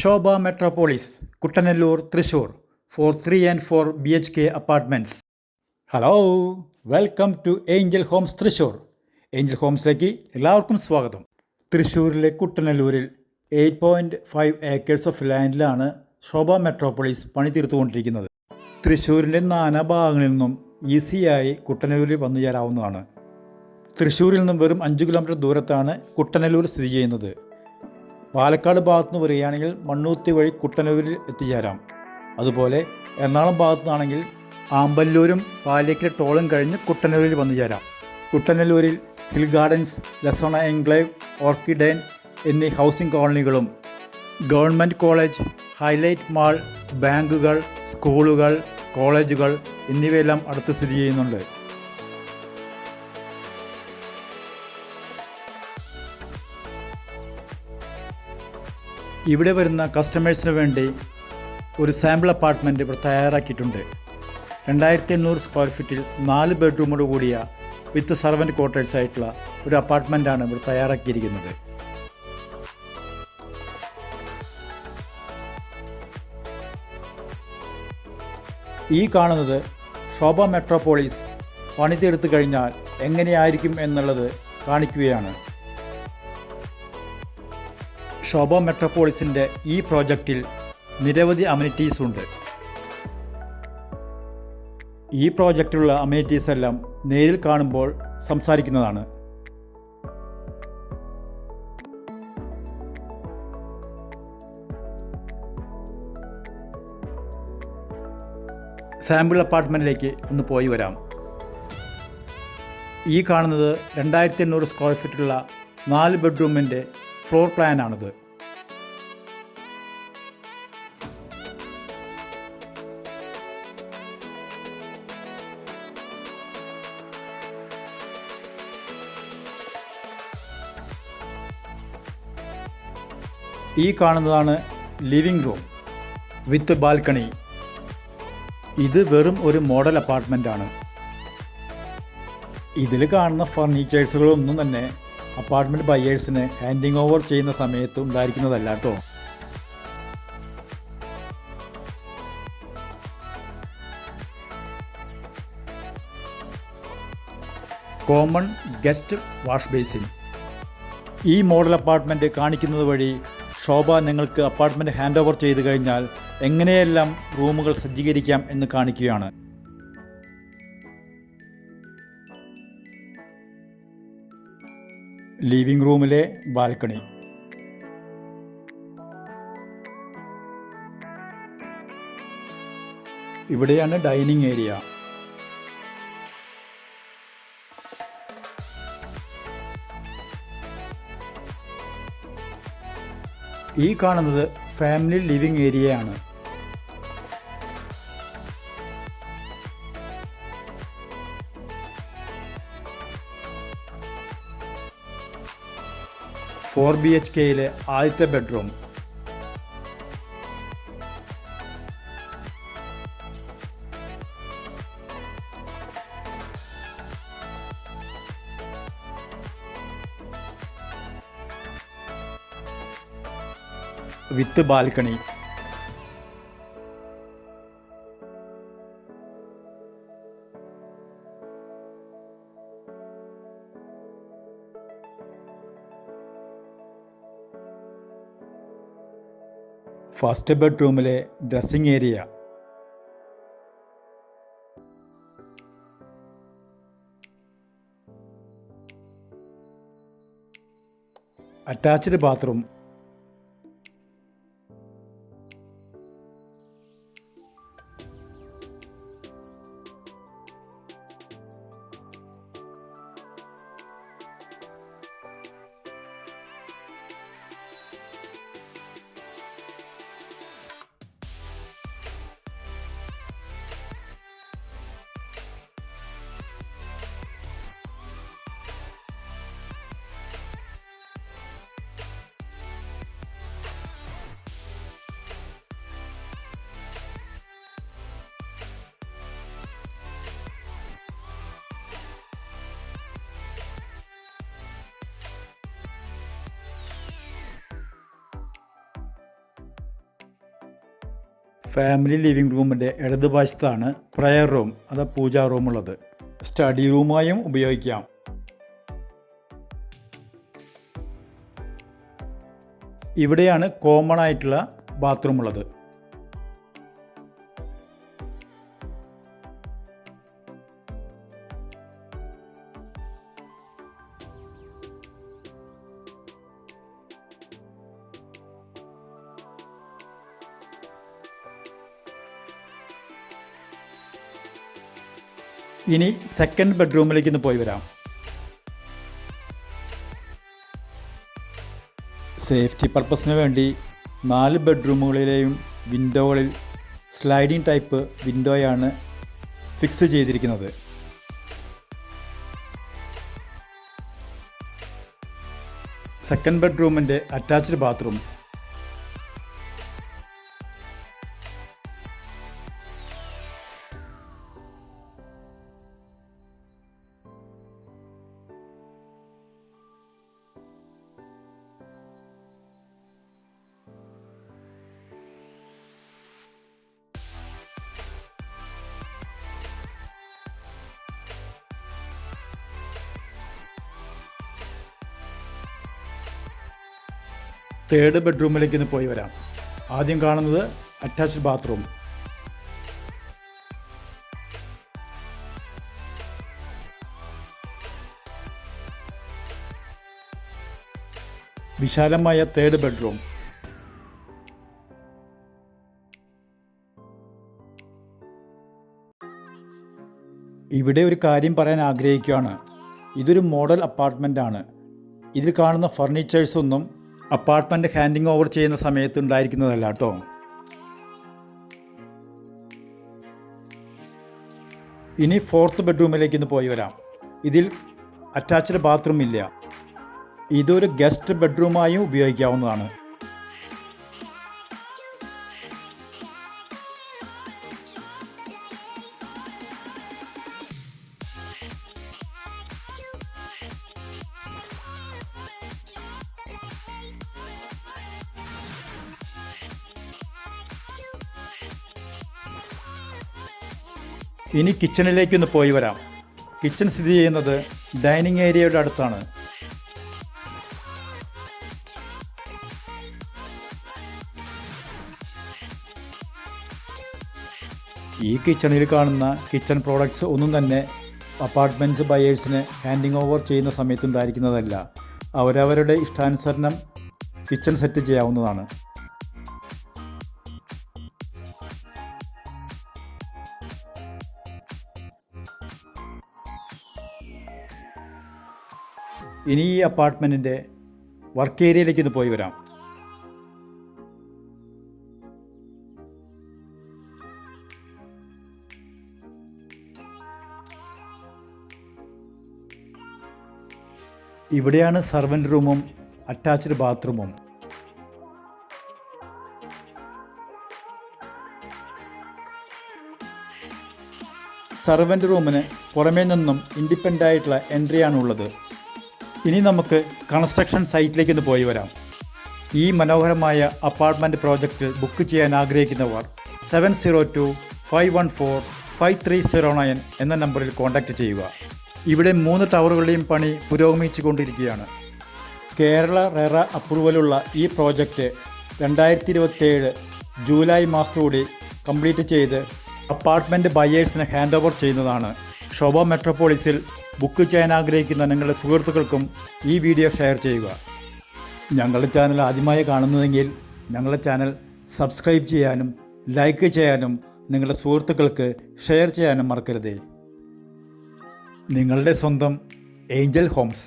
Shobha Metropolis, Kuttanellur, Thrissur, for 3 and 4 BHK apartments. Hello, welcome to Angel Homes Thrissur. Angel ഹോംസിലേക്ക് എല്ലാവർക്കും സ്വാഗതം. തൃശ്ശൂരിലെ കുട്ടനല്ലൂരിൽ 8.5 ഏക്കേഴ്സ് ഓഫ് ലാൻഡിലാണ് ശോഭ മെട്രോപോളിസ് പണി തീർത്തുകൊണ്ടിരിക്കുന്നത്. തൃശ്ശൂരിൻ്റെ നാനാ ഭാഗങ്ങളിൽ നിന്നും ഈസിയായി കുട്ടനല്ലൂരിൽ വന്നു ചേരാവുന്നതാണ്. തൃശ്ശൂരിൽ നിന്നും വെറും 5 കിലോമീറ്റർ ദൂരത്താണ് കുട്ടനല്ലൂർ സ്ഥിതി ചെയ്യുന്നത്. പാലക്കാട് ഭാഗത്തുനിന്ന് വരികയാണെങ്കിൽ മണ്ണൂത്തി വഴി കുട്ടനല്ലൂരിൽ എത്തിച്ചേരാം. അതുപോലെ എറണാകുളം ഭാഗത്തുനിന്നാണെങ്കിൽ ആമ്പല്ലൂരും പാലിയേക്കൽ ടോളും കഴിഞ്ഞ് കുട്ടനല്ലൂരിൽ വന്നു ചേരാം. കുട്ടനല്ലൂരിൽ ഹിൽ ഗാർഡൻസ്, ലസോണ എൻക്ലേവ്, ഓർക്കിഡേൻ എന്നീ ഹൗസിംഗ് കോളനികളും ഗവൺമെൻറ് കോളേജ്, ഹൈലൈറ്റ് മാൾ, ബാങ്കുകൾ, സ്കൂളുകൾ, കോളേജുകൾ എന്നിവയെല്ലാം അടുത്ത് സ്ഥിതി ചെയ്യുന്നുണ്ട്. ഇവിടെ വരുന്ന കസ്റ്റമേഴ്സിന് വേണ്ടി ഒരു സാമ്പിൾ അപ്പാർട്ട്മെൻറ്റ് ഇവിടെ തയ്യാറാക്കിയിട്ടുണ്ട്. 2800 സ്ക്വയർ ഫീറ്റിൽ 4 ബെഡ്റൂമോട് കൂടിയ വിത്ത് സർവൻറ്റ് ക്വാർട്ടേഴ്സ് ആയിട്ടുള്ള ഒരു അപ്പാർട്ട്മെൻറ്റാണ് ഇവിടെ തയ്യാറാക്കിയിരിക്കുന്നത്. ഈ കാണുന്നത് ശോഭ മെട്രോപോളിസ് പണി തീർത്ത് കഴിഞ്ഞാൽ എങ്ങനെയായിരിക്കും എന്നുള്ളത് കാണിക്കുകയാണ്. ശോഭ മെട്രോപോളിസിൻ്റെ ഈ പ്രോജക്റ്റിൽ നിരവധി അമ്യൂണിറ്റീസ് ഉണ്ട്. ഈ പ്രോജക്റ്റിലുള്ള അമ്യൂണിറ്റീസ് എല്ലാം നേരിൽ കാണുമ്പോൾ സംസാരിക്കുന്നതാണ്. സാമ്പിൾ അപ്പാർട്ട്മെൻറ്റിലേക്ക് ഒന്ന് പോയി വരാം. ഈ കാണുന്നത് 2800 സ്ക്വയർ ഫീറ്റുള്ള 4 ബെഡ്റൂമിൻ്റെ ഫ്ലോർ പ്ലാനാണിത്. ഈ കാണുന്നതാണ് ലിവിംഗ് റൂം വിത്ത് ബാൽക്കണി. ഇത് വെറും ഒരു മോഡൽ അപ്പാർട്ട്മെൻറ്റാണ്. ഇതിൽ കാണുന്ന ഫർണിച്ചേഴ്സുകളൊന്നും തന്നെ അപ്പാർട്ട്മെൻറ്റ് ബയേഴ്സിന് ഹാൻഡിങ് ഓവർ ചെയ്യുന്ന സമയത്ത് ഉണ്ടായിരിക്കുന്നതല്ല കേട്ടോ. Common guest wash basin. ഈ മോഡൽ അപ്പാർട്ട്മെൻറ്റ് കാണിക്കുന്നത് വഴി ശോഭ നിങ്ങൾക്ക് അപ്പാർട്ട്മെൻറ്റ് ഹാൻഡ് ഓവർ ചെയ്ത് കഴിഞ്ഞാൽ എങ്ങനെയെല്ലാം റൂമുകൾ സജ്ജീകരിക്കാം എന്ന് കാണിക്കുകയാണ്. ലിവിംഗ് റൂമിലെ ബാൽക്കണി. ഇവിടെയാണ് ഡൈനിങ് ഏരിയ. ഈ കാണുന്നത് ഫാമിലി ലിവിംഗ് ഏരിയയാണ്. ഫോർ BHKയിലെ ആദ്യത്തെ ബെഡ്റൂം. With balcony. ഫസ്റ്റ് ബെഡ്റൂമിലെ dressing area. Attached bathroom. Family living റൂമിൻ്റെ ഇടതുവശത്താണ് പ്രയർ റൂം അഥവാ പൂജാ റൂം ഉള്ളത്. സ്റ്റഡി റൂമായും ഉപയോഗിക്കാം. ഇവിടെയാണ് കോമൺ ആയിട്ടുള്ള ബാത്റൂം ഉള്ളത്. ഇനി സെക്കൻഡ് ബെഡ്റൂമിലേക്ക് ഒന്ന് പോയി വരാം. സേഫ്റ്റി പർപ്പസിന് വേണ്ടി 4 ബെഡ്റൂമുകളിലെയും വിൻഡോകളിൽ സ്ലൈഡിംഗ് ടൈപ്പ് വിൻഡോയാണ് ഫിക്സ് ചെയ്തിരിക്കുന്നത്. സെക്കൻഡ് ബെഡ്റൂമിൻ്റെ അറ്റാച്ച്ഡ് ബാത്റൂം. തേർഡ് ബെഡ്റൂമിലേക്ക് ഒന്ന് പോയി വരാം. ആദ്യം കാണുന്നത് അറ്റാച്ച്ഡ് ബാത്റൂം. വിശാലമായ തേർഡ് ബെഡ്റൂം. ഇവിടെ ഒരു കാര്യം പറയാൻ ആഗ്രഹിക്കുകയാണ്. ഇതൊരു മോഡൽ അപ്പാർട്ട്മെൻ്റ് ആണ്. ഇതിൽ കാണുന്ന ഫർണിച്ചേഴ്സ് ഒന്നും അപ്പാർട്ട്മെൻറ്റ് ഹാൻഡിങ് ഓവർ ചെയ്യുന്ന സമയത്ത് ഉണ്ടായിരിക്കുന്നതല്ല കേട്ടോ. ഇനി ഫോർത്ത് ബെഡ്റൂമിലേക്ക് ഒന്ന് പോയി വരാം. ഇതിൽ അറ്റാച്ച്ഡ് ബാത്റൂം ഇല്ല. ഇതൊരു ഗസ്റ്റ് ബെഡ്റൂമായും ഉപയോഗിക്കാവുന്നതാണ്. ഇനി കിച്ചണിലേക്കൊന്ന് പോയി വരാം. കിച്ചൺ സ്ഥിതി ചെയ്യുന്നത് ഡൈനിങ് ഏരിയയുടെ അടുത്താണ്. ഈ കിച്ചണിൽ കാണുന്ന കിച്ചൺ പ്രോഡക്ട്സ് ഒന്നും തന്നെ അപ്പാർട്ട്മെൻറ്റ്സ് ബയേഴ്സിന് ഹാൻഡിങ് ഓവർ ചെയ്യുന്ന സമയത്തുണ്ടായിരിക്കുന്നതല്ല. അവരവരുടെ ഇഷ്ടാനുസരണം കിച്ചൺ സെറ്റ് ചെയ്യാവുന്നതാണ്. ഇനി ഈ അപ്പാർട്ട്മെൻറ്റിൻ്റെ വർക്ക് ഏരിയയിലേക്ക് ഒന്ന് പോയി വരാം. ഇവിടെയാണ് സർവൻ്റ് റൂമും അറ്റാച്ച്ഡ് ബാത്റൂമും. സർവൻ്റ് റൂമിന് പുറമേ നിന്നും ഇൻഡിപെൻഡൻ്റ് ആയിട്ടുള്ള എൻട്രിയാണ് ഉള്ളത്. ഇനി നമുക്ക് കൺസ്ട്രക്ഷൻ സൈറ്റിലേക്ക് ഒന്ന് പോയി വരാം. ഈ മനോഹരമായ അപ്പാർട്ട്മെൻറ്റ് പ്രോജക്റ്റ് ബുക്ക് ചെയ്യാൻ ആഗ്രഹിക്കുന്നവർ 7025145309 എന്ന നമ്പറിൽ കോൺടാക്റ്റ് ചെയ്യുക. ഇവിടെ 3 ടവറുകളുടെയും പണി പുരോഗമിച്ചു കൊണ്ടിരിക്കുകയാണ്. കേരള റെറ അപ്രൂവലുള്ള ഈ പ്രോജക്റ്റ് 2027 ജൂലൈ മാസത്തോടെ കംപ്ലീറ്റ് ചെയ്ത് അപ്പാർട്ട്മെൻറ്റ് ബയേഴ്സിന് ഹാൻഡ് ഓവർ ചെയ്യുന്നതാണ്. ശോഭ മെട്രോപോളിസിൽ ബുക്ക് ചെയ്യാൻ ആഗ്രഹിക്കുന്ന നിങ്ങളുടെ സുഹൃത്തുക്കൾക്കും ഈ വീഡിയോ ഷെയർ ചെയ്യുക. ഞങ്ങളുടെ ചാനൽ ആദ്യമായി കാണുന്നതെങ്കിൽ ഞങ്ങളുടെ ചാനൽ സബ്സ്ക്രൈബ് ചെയ്യാനും ലൈക്ക് ചെയ്യാനും നിങ്ങളുടെ സുഹൃത്തുക്കൾക്ക് ഷെയർ ചെയ്യാനും മറക്കരുതേ. നിങ്ങളുടെ സ്വന്തം ഏഞ്ചൽ ഹോംസ്.